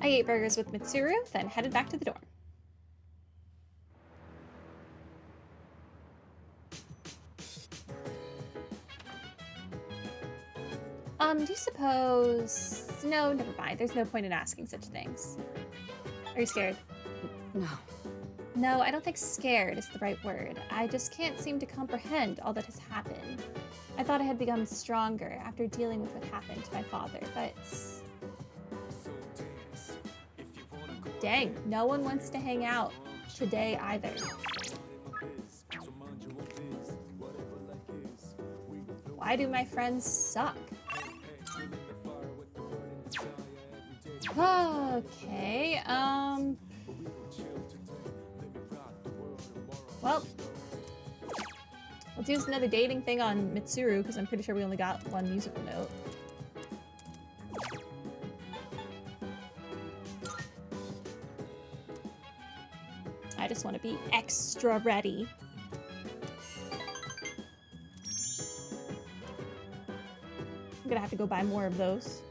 I ate burgers with Mitsuru, then headed back to the dorm. Do you suppose... No, never mind. There's no point in asking such things. Are you scared? No. No, I don't think scared is the right word. I just can't seem to comprehend all that has happened. I thought I had become stronger after dealing with what happened to my father, but... Dang, no one wants to hang out today either. Why do my friends suck? Okay, well, let's use another dating thing on Mitsuru, because I'm pretty sure we only got one musical note. I just want to be extra ready. I'm gonna have to go buy more of those.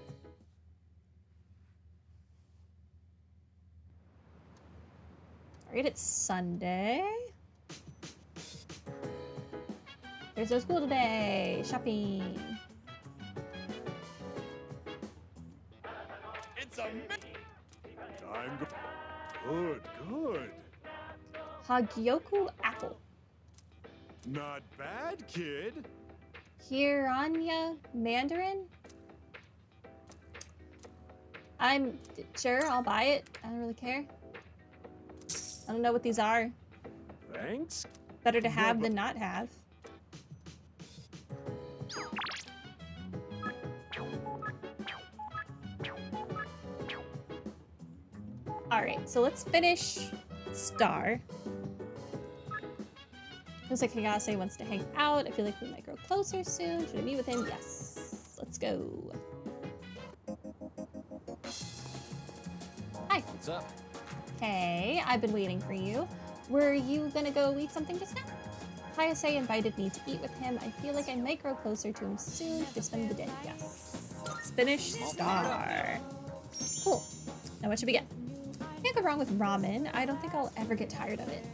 Alright, it's Sunday. There's no school today. Shopping. It's a I'm good, good. Hagyoku apple. Not bad, kid. Hiranya Mandarin? I'm sure I'll buy it. I don't really care. I don't know what these are. Thanks. Better to have than not have. Alright, so let's finish Star. Looks like Hayase wants to hang out. I feel like we might grow closer soon. Should I meet with him? Yes. Let's go. Hi. What's up? Hey, I've been waiting for you. Were you gonna go eat something just now? Hayase invited me to eat with him. I feel like I might grow closer to him soon to spend the day. Yes. Let's finish Star. Cool. Now what should we get? Can't go wrong with ramen. I don't think I'll ever get tired of it.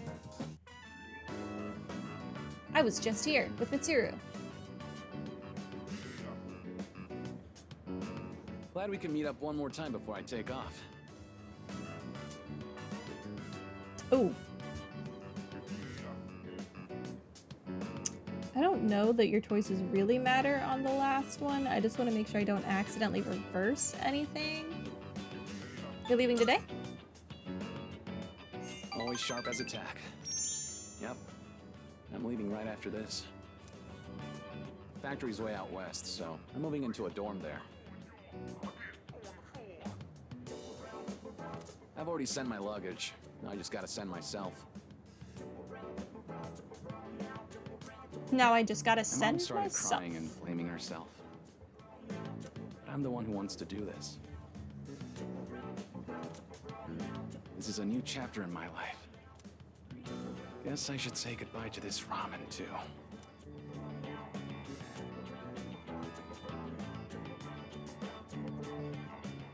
I was just here with Mitsuru. Glad we can meet up one more time before I take off. Ooh. I don't know that your choices really matter on the last one. I just want to make sure I don't accidentally reverse anything. You're leaving today? Always sharp as a tack. Yep. I'm leaving right after this. Factory's way out west, so I'm moving into a dorm there. I've already sent my luggage. Now I just gotta send myself. Now I just gotta My send mom started myself. crying and blaming herself. But I'm the one who wants to do this. This is a new chapter in my life. Guess I should say goodbye to this ramen, too.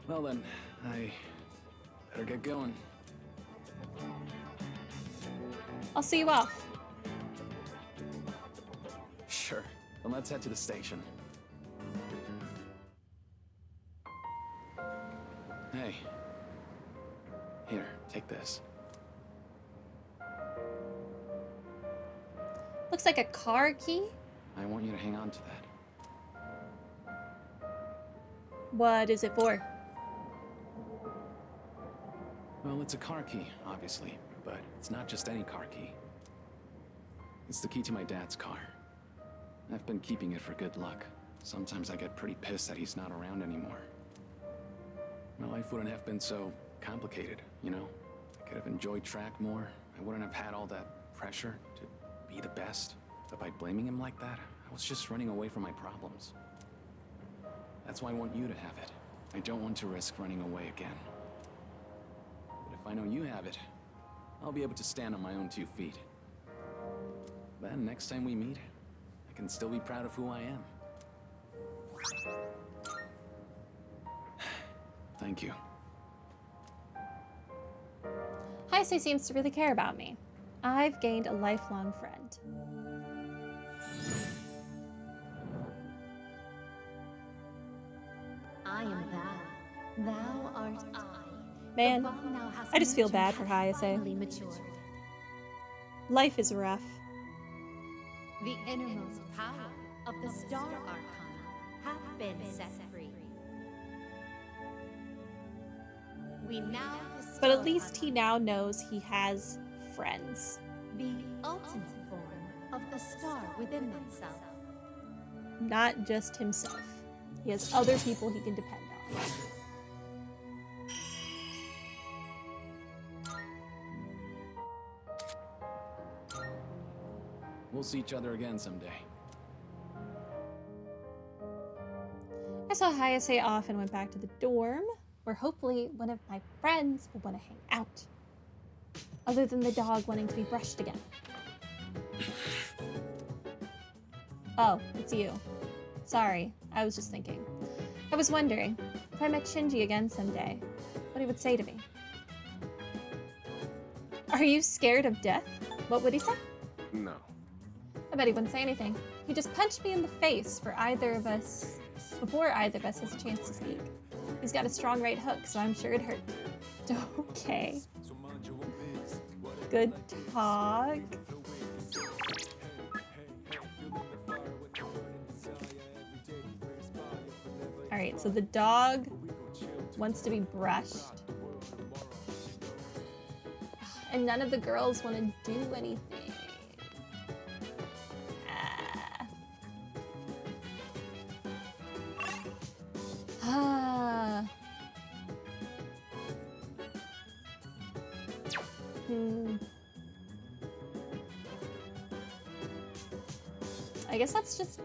Well then, I better get going. I'll see you off. Sure, then let's head to the station. Hey. Here, take this. Looks like a car key. I want you to hang on to that. What is it for? Well, it's a car key, obviously, but it's not just any car key. It's the key to my dad's car. I've been keeping it for good luck. Sometimes I get pretty pissed that he's not around anymore. My life wouldn't have been so complicated, you know? I could have enjoyed track more. I wouldn't have had all that pressure to be the best. But by blaming him like that, I was just running away from my problems. That's why I want you to have it. I don't want to risk running away again. But if I know you have it, I'll be able to stand on my own 2 feet. Then next time we meet, I can still be proud of who I am. Thank you. Hayase seems to really care about me. I've gained a lifelong friend. I am thou. Thou art I. Man, The bond thou hast I just feel nurtured bad for hath Hayase. finally matured. Life is rough. The innermost power of the Star Arcana hath been set free. We now But bestow at least he upon now knows he has friends. the ultimate form of the star within thyself. Not just himself. He has other people he can depend on. We'll see each other again someday. I saw Hayase off and went back to the dorm, where hopefully one of my friends will want to hang out. Other than the dog wanting to be brushed again. Oh, it's you. Sorry, I was just thinking. I was wondering if I met Shinji again someday, what he would say to me. Are you scared of death? What would he say? No. I bet he wouldn't say anything. He just punched me in the face for either of us, before either of us has a chance to speak. He's got a strong right hook, so I'm sure it hurt. Okay. Good talk. Alright, so the dog wants to be brushed. And none of the girls want to do anything. Ah. I guess that's just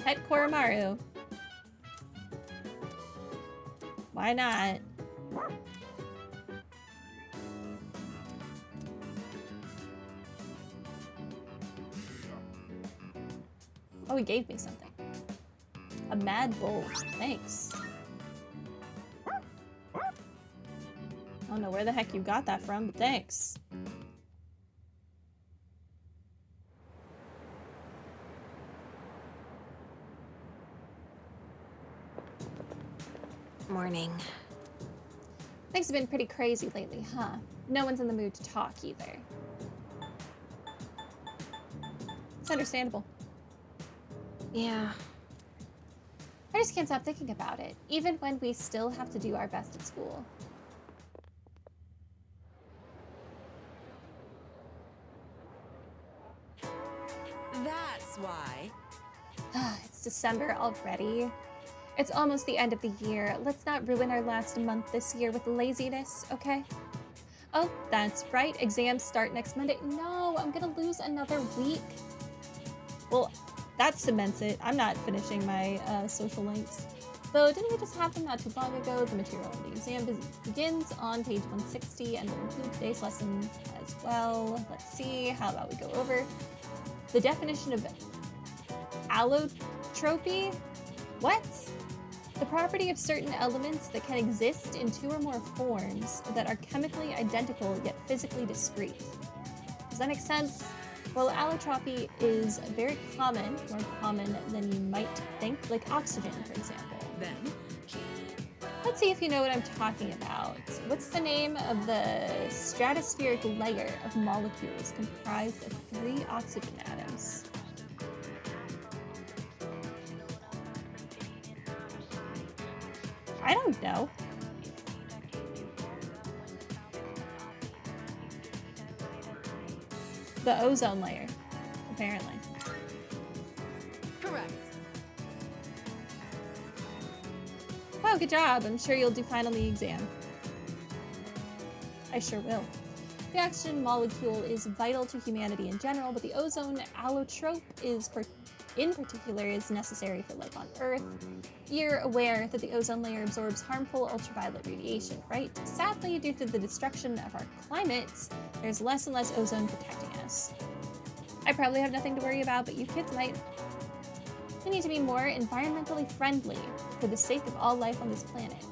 pet Koromaru. Why not? Oh, he gave me something. A mad bull. Thanks. I don't know where the heck you got that from, but thanks. Morning. Things have been pretty crazy lately, huh? No one's in the mood to talk either. It's understandable. Yeah. I just can't stop thinking about it, even when we still have to do our best at school. That's why. It's December already. It's almost the end of the year. Let's not ruin our last month this year with laziness, okay? Oh, that's right. Exams start next Monday. No, I'm gonna lose another week. Well, that cements it. I'm not finishing my social links. Though, didn't we just have them not too long ago? The material in the exam begins on page 160 and will include today's lessons as well. Let's see. How about we go over the definition of allotropy? What? The property of certain elements that can exist in two or more forms that are chemically identical yet physically discrete. Does that make sense? Well, allotropy is very common, more common than you might think, like oxygen, for example. Then, Let's see if you know what I'm talking about. What's the name of the stratospheric layer of molecules comprised of 3 oxygen atoms? I don't know. The ozone layer, apparently. correct. Wow, good job. I'm sure you'll do fine on the exam. I sure will. The oxygen molecule is vital to humanity in general, but the ozone allotrope in particular is necessary for life on Earth. You're aware that the ozone layer absorbs harmful ultraviolet radiation, right? Sadly, due to the destruction of our climate, there's less and less ozone protecting us. I probably have nothing to worry about, but you kids might. We need to be more environmentally friendly for the sake of all life on this planet.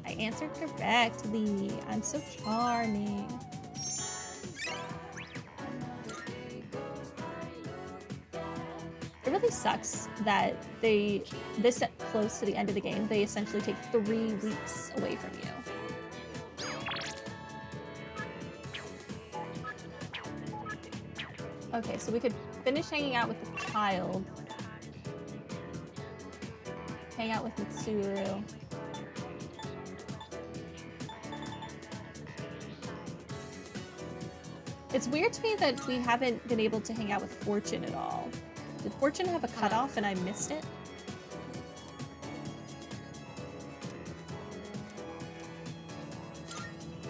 I answered correctly. I'm so charming. It really sucks that this close to the end of the game, they essentially take 3 weeks away from you. Okay, so we could finish hanging out with the child. Hang out with Mitsuru. It's weird to me that we haven't been able to hang out with Fortune at all. Did Fortune have a cutoff and I missed it?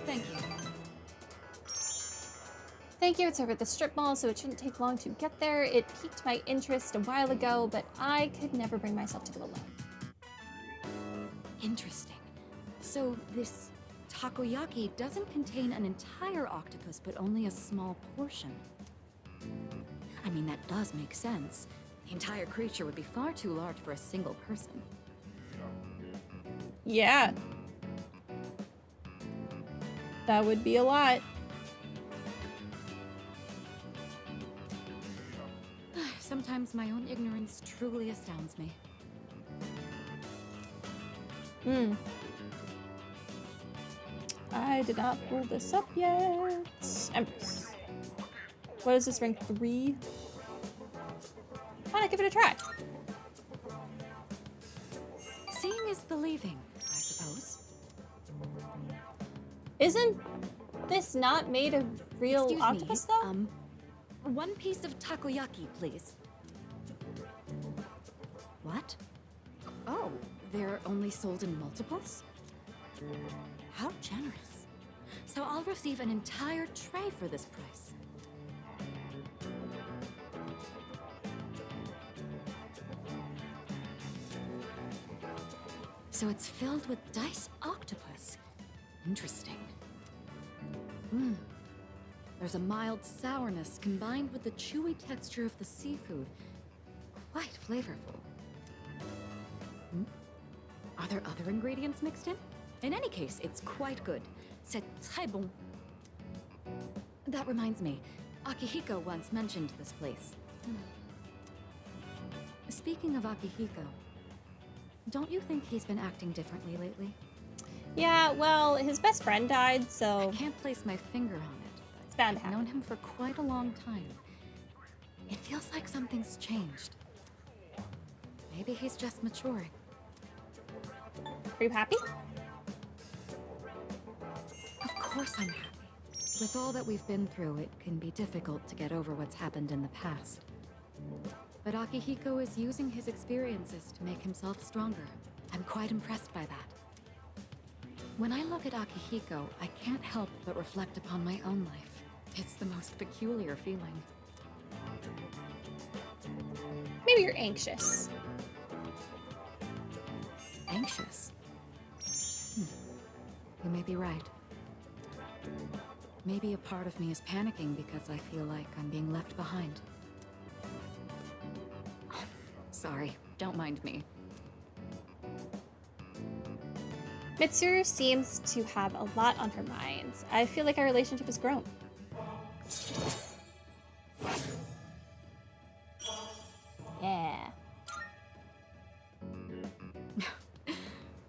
Thank you. Thank you, it's over at the strip mall, so it shouldn't take long to get there. It piqued my interest a while ago, but I could never bring myself to go alone. Interesting. So this takoyaki doesn't contain an entire octopus, but only a small portion. I mean, that does make sense. The entire creature would be far too large for a single person. Yeah. That would be a lot. Sometimes my own ignorance truly astounds me. I did not pull this up yet. Empress. What is this, rank 3? Why not give it a try? Seeing is believing, I suppose. Isn't this not made of real Excuse octopus, me, though? one piece of takoyaki, please. What? Oh, they're only sold in multiples? How generous. So I'll receive an entire tray for this price. So it's filled with diced octopus. Interesting. There's a mild sourness combined with the chewy texture of the seafood. Quite flavorful. Are there other ingredients mixed in? In any case, it's quite good. C'est très bon. That reminds me, Akihiko once mentioned this place. Speaking of Akihiko, don't you think he's been acting differently lately? Yeah, well, his best friend died, so I can't place my finger on it. it's bound to I've known happen. him for quite a long time. It feels like something's changed. Maybe he's just maturing. Are you happy? Of course I'm happy. With all that we've been through, it can be difficult to get over what's happened in the past. But Akihiko is using his experiences to make himself stronger. I'm quite impressed by that. When I look at Akihiko, I can't help but reflect upon my own life. It's the most peculiar feeling. Maybe you're anxious. Anxious? You may be right. Maybe a part of me is panicking because I feel like I'm being left behind. Sorry, don't mind me. Mitsuru seems to have a lot on her mind. I feel like our relationship has grown. Yeah.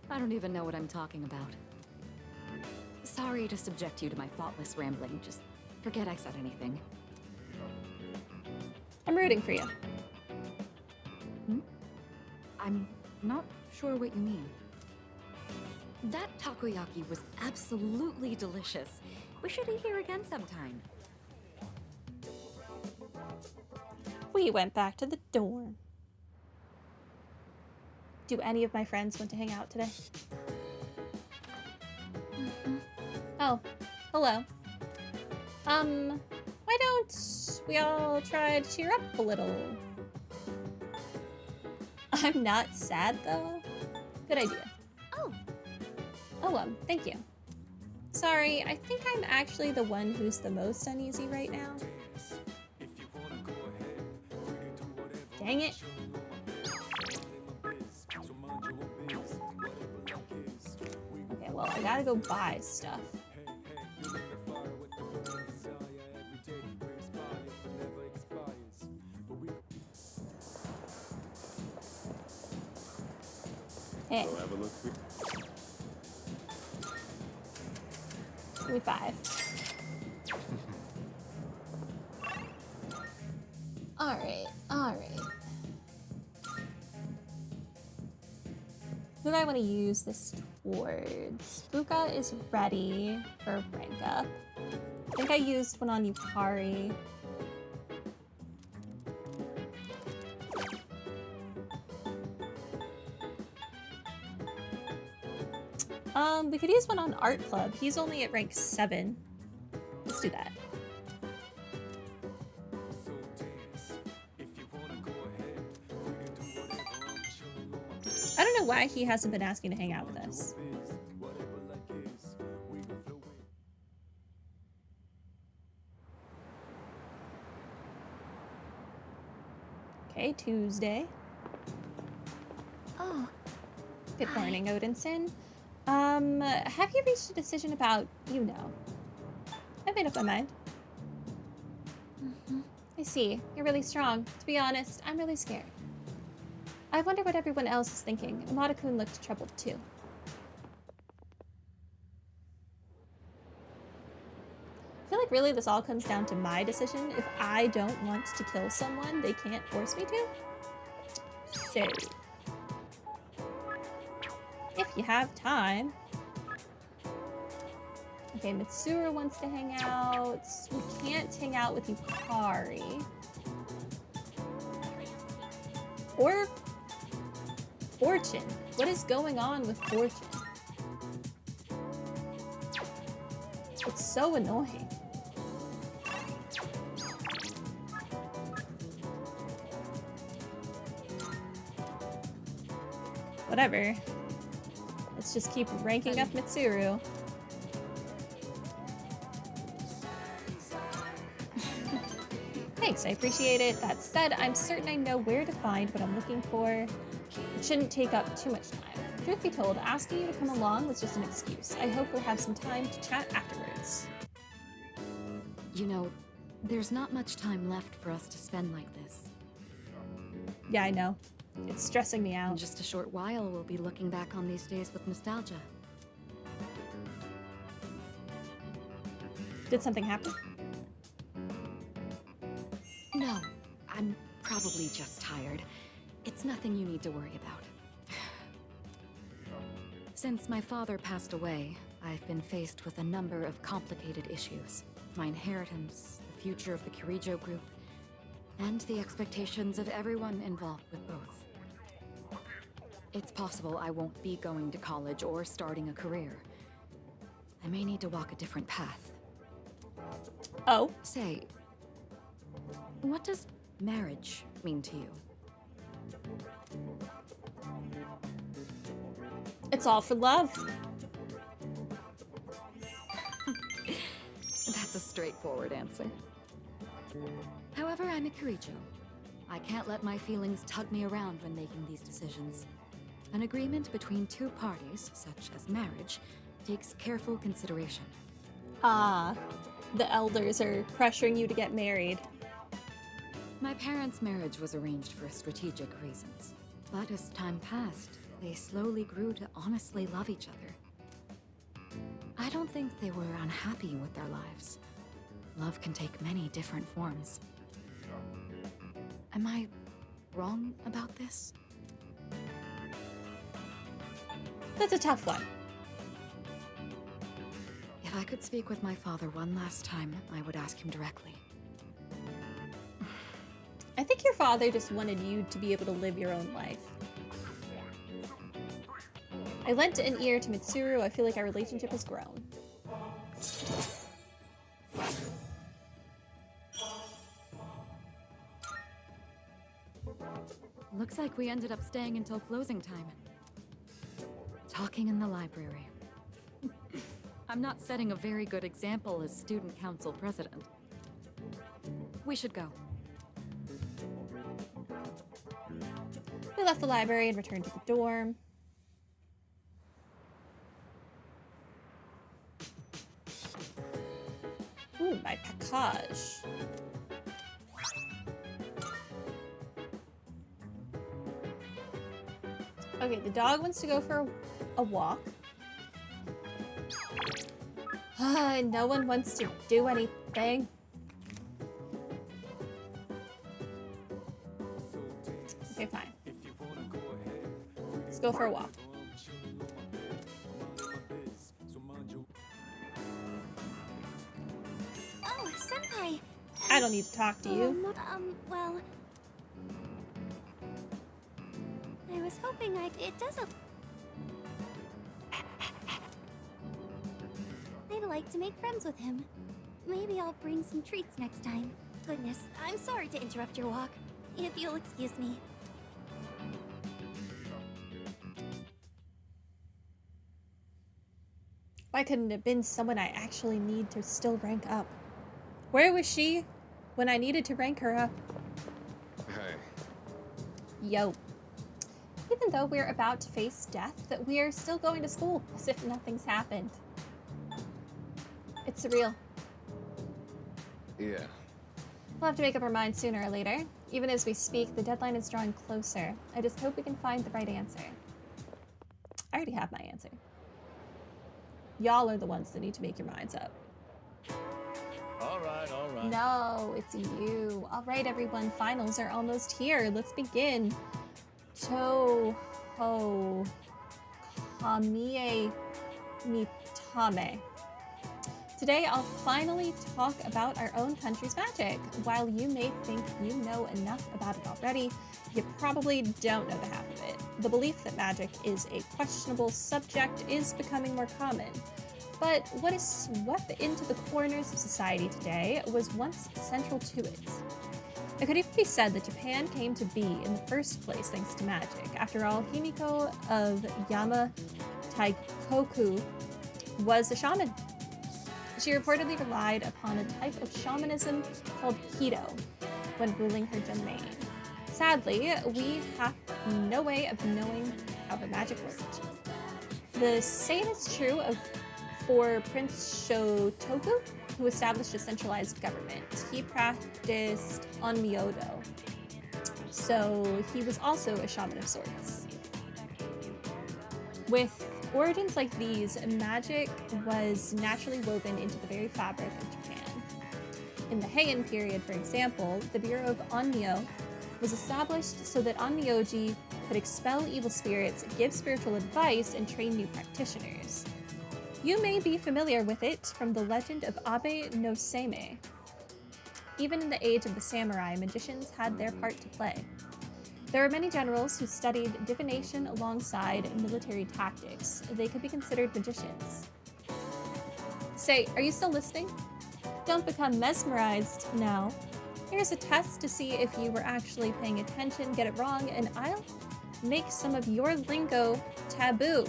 I don't even know what I'm talking about. Sorry to subject you to my thoughtless rambling. Just forget I said anything. I'm rooting for you. I'm not sure what you mean. That takoyaki was absolutely delicious. We should eat here again sometime. We went back to the dorm. Do any of my friends want to hang out today? Oh, hello. Why don't we all try to cheer up a little? I'm not sad, though. Good idea. Oh, thank you. Sorry, I think I'm actually the one who's the most uneasy right now. Dang it. Okay, Well, I gotta go buy stuff. Hey, Go have a look. give me 5. Alright, alright. Who do I want to use this towards? Fuka is ready for rank up. I think I used one on Yukari. We could use one on Art Club. He's only at rank 7. Let's do that. I don't know why he hasn't been asking to hang out with us. Okay, Tuesday. Oh, Good Hi. morning, Odinson. Have you reached a decision about, you know? I've made up my mind. I see. You're really strong. To be honest, I'm really scared. I wonder what everyone else is thinking. Amada-kun looked troubled too. I feel like really this all comes down to my decision. If I don't want to kill someone, they can't force me to. So, if you have time. Okay, Mitsuru wants to hang out. We can't hang out with Yukari. Or Fortune. What is going on with Fortune? It's so annoying. Whatever. Let's just keep ranking up Mitsuru. Thanks, I appreciate it. That said, I'm certain I know where to find what I'm looking for. It shouldn't take up too much time. Truth be told, asking you to come along was just an excuse. I hope we'll have some time to chat afterwards. You know, there's not much time left for us to spend like this. Yeah, I know. It's stressing me In out. just a short while, we'll be looking back on these days with nostalgia. Did something happen? No, I'm probably just tired. It's nothing you need to worry about. Since my father passed away, I've been faced with a number of complicated issues. My inheritance, the future of the Kirijo group, and the expectations of everyone involved with both. It's possible I won't be going to college or starting a career. I may need to walk a different path. Oh, Say, what does marriage mean to you? it's all for love. That's a straightforward answer. However, I'm a Kirijo. I can't let my feelings tug me around when making these decisions. An agreement between two parties, such as marriage, takes careful consideration. Ah, the elders are pressuring you to get married. My parents' marriage was arranged for strategic reasons. But as time passed, they slowly grew to honestly love each other. I don't think they were unhappy with their lives. Love can take many different forms. Am I wrong about this? That's a tough one. If I could speak with my father one last time, I would ask him directly. I think your father just wanted you to be able to live your own life. I lent an ear to Mitsuru. I feel like our relationship has grown. Looks like we ended up staying until closing time. Talking in the library. I'm not setting a very good example as student council president. We should go. We left the library and returned to the dorm. Ooh, my package. Okay, the dog wants to go for a walk. No one wants to do anything. Okay, fine. Let's go for a walk. Oh, Senpai! I don't need to talk to you. Well... I was hoping it doesn't... I'd like to make friends with him. Maybe I'll bring some treats next time. Goodness, I'm sorry to interrupt your walk. If you'll excuse me. Why couldn't it have been someone I actually need to still rank up? Where was she when I needed to rank her up? Hey. Yo. Even though we're about to face death, we are still going to school as if nothing's happened. It's surreal. Yeah. We'll have to make up our minds sooner or later. Even as we speak, the deadline is drawing closer. I just hope we can find the right answer. I already have my answer. Y'all are the ones that need to make your minds up. All right, all right. No, it's you. All right, everyone. Finals are almost here. Let's begin. Toho Kamiye Mitame. Today, I'll finally talk about our own country's magic. While you may think you know enough about it already, you probably don't know the half of it. The belief that magic is a questionable subject is becoming more common. But what is swept into the corners of society today was once central to it. It could even be said that Japan came to be in the first place thanks to magic. After all, Himiko of Yama Taikoku was a shaman. She reportedly relied upon a type of shamanism called Kido when ruling her domain. Sadly, we have no way of knowing how her magic worked. The same is true for Prince Shotoku, who established a centralized government. He practiced Onmyodo, so he was also a shaman of sorts. With origins like these, magic was naturally woven into the very fabric of Japan. In the Heian period, for example, the Bureau of Onmyo was established so that Onmyoji could expel evil spirits, give spiritual advice, and train new practitioners. You may be familiar with it from the legend of Abe no Seimei. Even in the age of the samurai, magicians had their part to play. There are many generals who studied divination alongside military tactics. They could be considered magicians. Say, are you still listening? Don't become mesmerized now. Here's a test to see if you were actually paying attention, get it wrong, and I'll make some of your lingo taboo.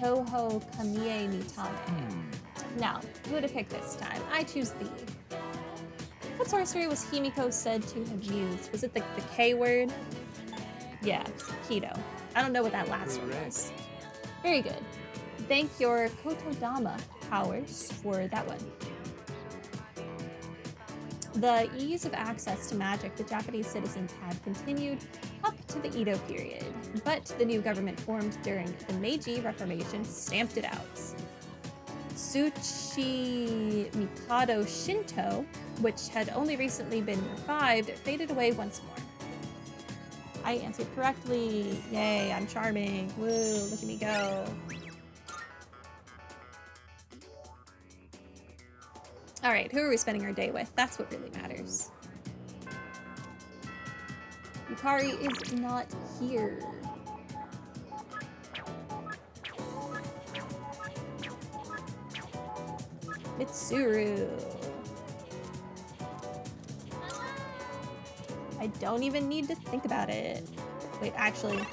Toho Kamiye Mitame. Now, who to pick this time? I choose thee. What sorcery was Himiko said to have used? Was it the K word? Yeah, Kido. I don't know what that last one was. Very good. Thank your Kotodama powers for that one. The ease of access to magic the Japanese citizens had continued up to the Edo period, but the new government formed during the Meiji Reformation stamped it out. Tsuchi Mikado Shinto, which had only recently been revived, faded away once more. I answered correctly. Yay, I'm charming. Woo, look at me go. All right, who are we spending our day with? That's what really matters. Yukari is not here. Mitsuru. I don't even need to think about it. Wait, actually.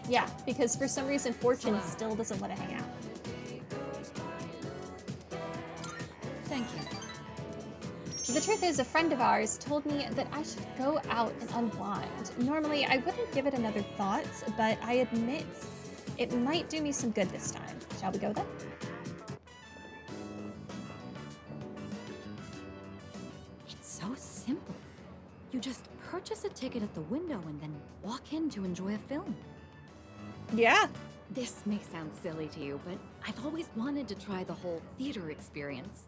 Yeah, because for some reason Fortune still doesn't want to hang out. Thank you. The truth is, a friend of ours told me that I should go out and unwind. Normally, I wouldn't give it another thought, but I admit it might do me some good this time. Shall we go then? purchase a ticket at the window and then walk in to enjoy a film. Yeah. This may sound silly to you, but I've always wanted to try the whole theater experience.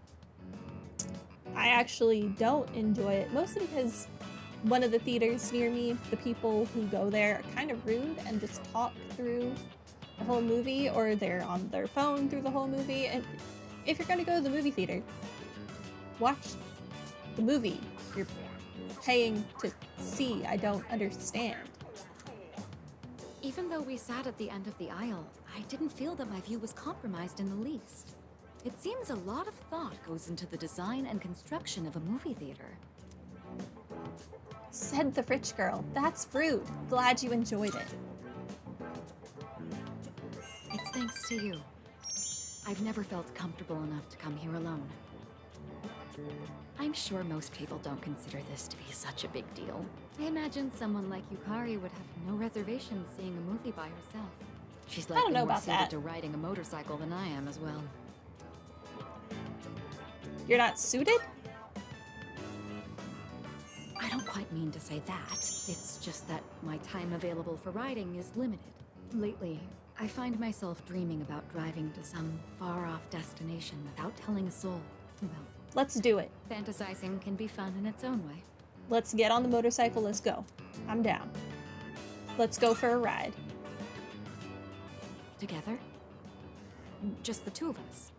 I actually don't enjoy it, mostly because one of the theaters near me, the people who go there are kind of rude and just talk through the whole movie, or they're on their phone through the whole movie. And if you're going to go to the movie theater, watch the movie you're paying to see. I don't understand. Even though we sat at the end of the aisle, I didn't feel that my view was compromised in the least. It seems a lot of thought goes into the design and construction of a movie theater. Said the rich girl. That's rude. Glad you enjoyed it. It's thanks to you. I've never felt comfortable enough to come here alone. I'm sure most people don't consider this to be such a big deal. I imagine someone like Yukari would have no reservations seeing a movie by herself. She's don't likely know more about suited that. to riding a motorcycle than I am as well. You're not suited? I don't quite mean to say that. It's just that my time available for riding is limited. Lately, I find myself dreaming about driving to some far-off destination without telling a soul. Well, Let's do it. fantasizing can be fun in its own way. Let's get on the motorcycle. Let's go. I'm down. Let's go for a ride. Together? Just the two of us.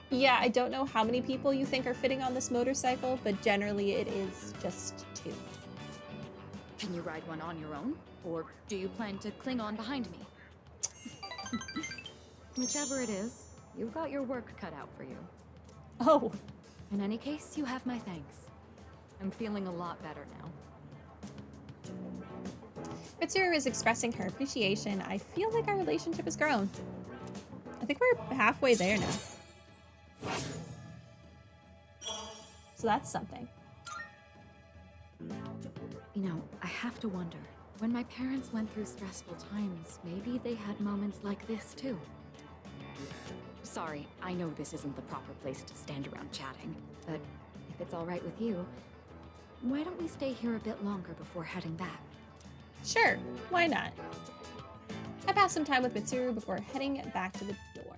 Yeah, I don't know how many people you think are fitting on this motorcycle, but generally it is just two. Can you ride one on your own? Or do you plan to cling on behind me? Whichever it is, you've got your work cut out for you. Oh, In any case, you have my thanks. I'm feeling a lot better now. Mitsuru is expressing her appreciation. I feel like our relationship has grown. I think we're halfway there now. So that's something. You know, I have to wonder, when my parents went through stressful times, maybe they had moments like this too. Sorry, I know this isn't the proper place to stand around chatting, but if it's all right with you, why don't we stay here a bit longer before heading back? Sure, why not? I passed some time with Mitsuru before heading back to the door.